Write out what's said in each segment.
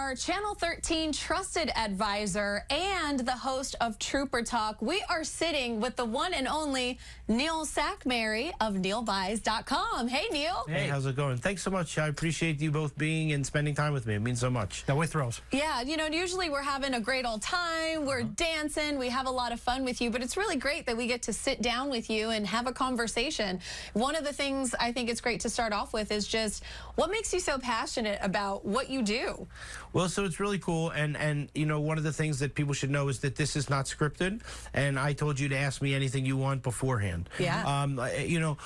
our Channel 13 trusted advisor and the host of Trooper Talk. We are sitting with the one and only Neil Sackmary of NeilBuys.com. Hey, Neil. Hey, how's it going? Thanks so much. I appreciate you both being and spending time with me. It means so much. No, we're thrilled. Yeah, you know, usually we're having a great old time. We're dancing. We have a lot of fun with you, but it's really great that we get to sit down with you and have a conversation. One of the things I think it's great to start off with is just what makes you so passionate about what you do? Well, so it's really cool, and you know, one of the things that people should know is that this is not scripted, and I told you to ask me anything you want beforehand. Yeah. You know,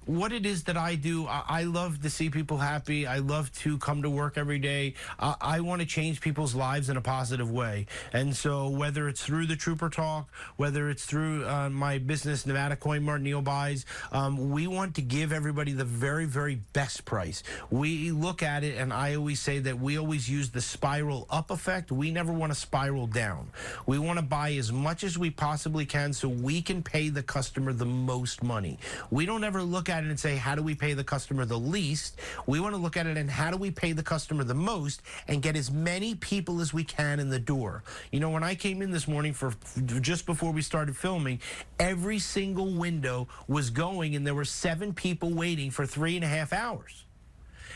what it is that I do, I love to see people happy. I love to come to work every day. I want to change people's lives in a positive way. And so whether it's through the Trooper Talk, whether it's through my business, Nevada Coin Mart, Neil Buys, we want to give everybody the very, very best price. We look at it, and I always say that we always use the spiral up effect. We never want to spiral down. We want to buy as much as we possibly can so we can pay the customer the most money. We don't ever look at it and say, how do we pay the customer the least? We want to look at it and how do we pay the customer the most and get as many people as we can in the door. You know, when I came in this morning for just before we started filming, every single window was going and there were 7 people waiting for 3.5 hours.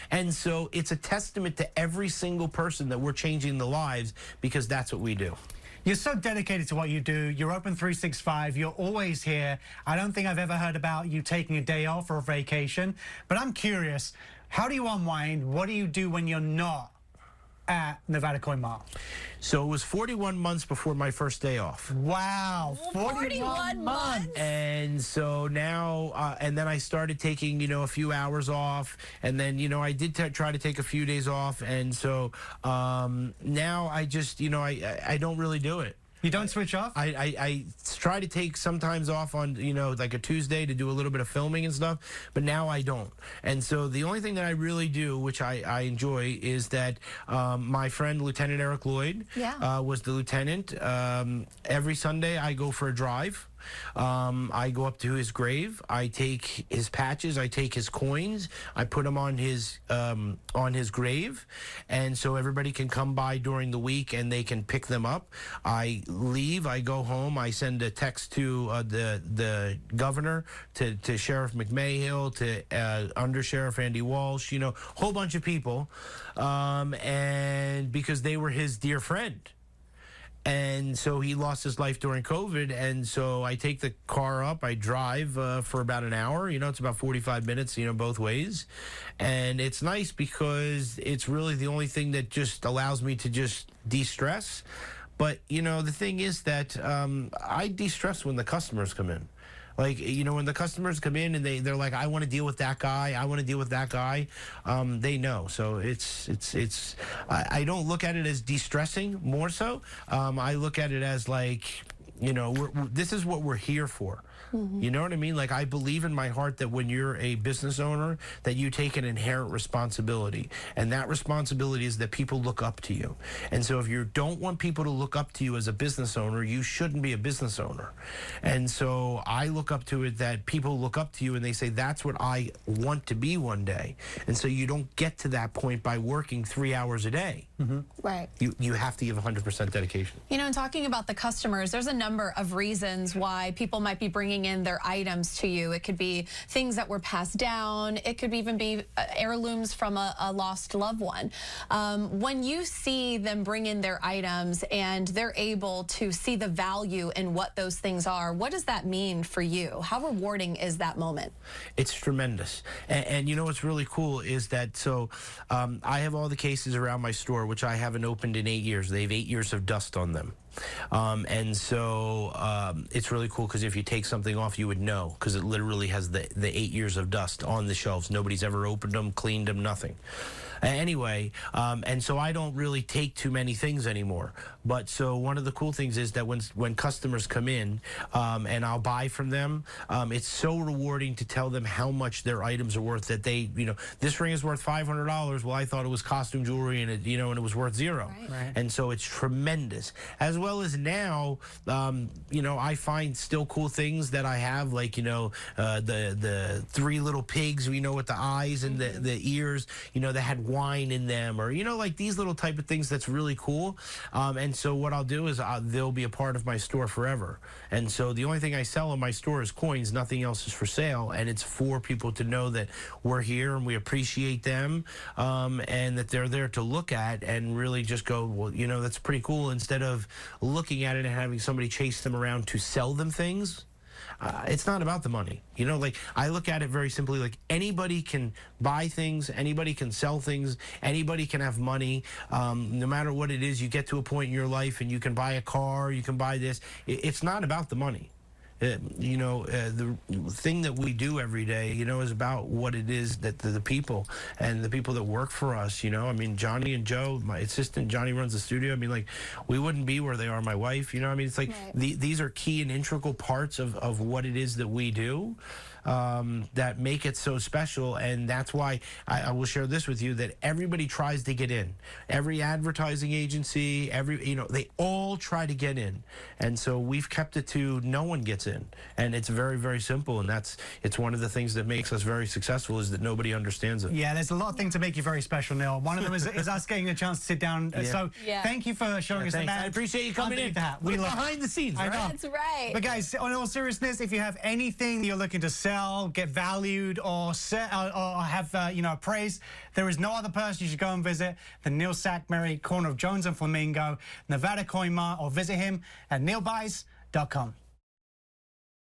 And so it's a testament to every single person that we're changing the lives, because that's what we do. You're so dedicated to what you do. You're open 365. You're always here. I don't think I've ever heard about you taking a day off or a vacation. But I'm curious, how do you unwind? What do you do when you're not at Nevada Coin Mart? So it was 41 months before my first day off. Wow, 41 months. And so now, and then I started taking, you know, a few hours off, and then, you know, I did try to take a few days off, and so now I just, you know, I don't really do it. You don't switch off? I try to take sometimes off on, you know, like a Tuesday to do a little bit of filming and stuff, but now I don't. And so the only thing that I really do, which I enjoy, is that my friend Lieutenant Eric Lloyd was the lieutenant. Every Sunday I go for a drive. I go up to his grave. I take his patches. I take his coins. I put them on his grave, and so everybody can come by during the week and they can pick them up. I leave. I go home. I send a text to the governor, to Sheriff McMahill, to Under Sheriff Andy Walsh. You know, whole bunch of people, and because they were his dear friend. And so he lost his life during COVID, and so I take the car up, I drive for about an hour, you know, it's about 45 minutes, you know, both ways. And it's nice because it's really the only thing that just allows me to just de-stress. But, you know, the thing is that I de-stress when the customers come in. Like, you know, when the customers come in and they're like, I want to deal with that guy, I want to deal with that guy, they know. So I don't look at it as de-stressing, more so. I look at it as like, you know, this is what we're here for. You know what I mean? Like, I believe in my heart that when you're a business owner, that you take an inherent responsibility. And that responsibility is that people look up to you. And so if you don't want people to look up to you as a business owner, you shouldn't be a business owner. And so I look up to it that people look up to you and they say, that's what I want to be one day. And so you don't get to that point by working 3 hours a day. Right. You have to give 100% dedication. You know, and talking about the customers, there's a number of reasons why people might be bringing in their items to you. It could be things that were passed down. It could even be heirlooms from a lost loved one. When you see them bring in their items and they're able to see the value in what those things are, what does that mean for you? How rewarding is that moment? It's tremendous. And you know what's really cool is that, so I have all the cases around my store, which I haven't opened in 8 years. They have 8 years of dust on them. And so it's really cool because if you take something off, you would know, because it literally has the 8 years of dust on the shelves. Nobody's ever opened them, cleaned them, nothing. Anyway, and so I don't really take too many things anymore. But so one of the cool things is that when customers come in and I'll buy from them, it's so rewarding to tell them how much their items are worth, that they, you know, this ring is worth $500. Well, I thought it was costume jewelry and it, you know, and it was worth $0. Right. And so it's tremendous. As well as now, you know, I find still cool things that I have, like, you know, the 3 little pigs, you know, with the eyes and the ears, you know, that had wine in them, or like these little type of things that's really cool. And so what I'll do is they'll be a part of my store forever. And so the only thing I sell in my store is coins. Nothing else is for sale, and it's for people to know that we're here and we appreciate them, and that they're there to look at and really just go, well, that's pretty cool, instead of looking at it and having somebody chase them around to sell them things. It's not about the money. Like, I look at it very simply, like, anybody can buy things, anybody can sell things, anybody can have money. No matter what it is, you get to a point in your life and you can buy a car, you can buy this. It's not about the money. The thing that we do every day, is about what it is that the people and the people that work for us, I mean, Johnny and Joe, my assistant, Johnny runs the studio. I mean, like, we wouldn't be where they are, my wife, I mean, it's like, right. These are key and integral parts of what it is that we do. That make it so special, and that's why I will share this with you, that everybody tries to get in. Every advertising agency, they all try to get in, and so we've kept it to no one gets in, and it's very, very simple, and it's one of the things that makes us very successful, is that nobody understands it. Yeah, there's a lot of things to make you very special, Neil. One of them is us getting a chance to sit down. Yeah. So thank you for showing us the man. I appreciate you coming in. We look behind the scenes. I know. That's right. But guys, on all seriousness, if you have anything that you're looking to sell, get valued, or have appraised, there is no other person you should go and visit than Neil Sackmerry, corner of Jones and Flamingo, Nevada Coin Mart, or visit him at neilbuys.com.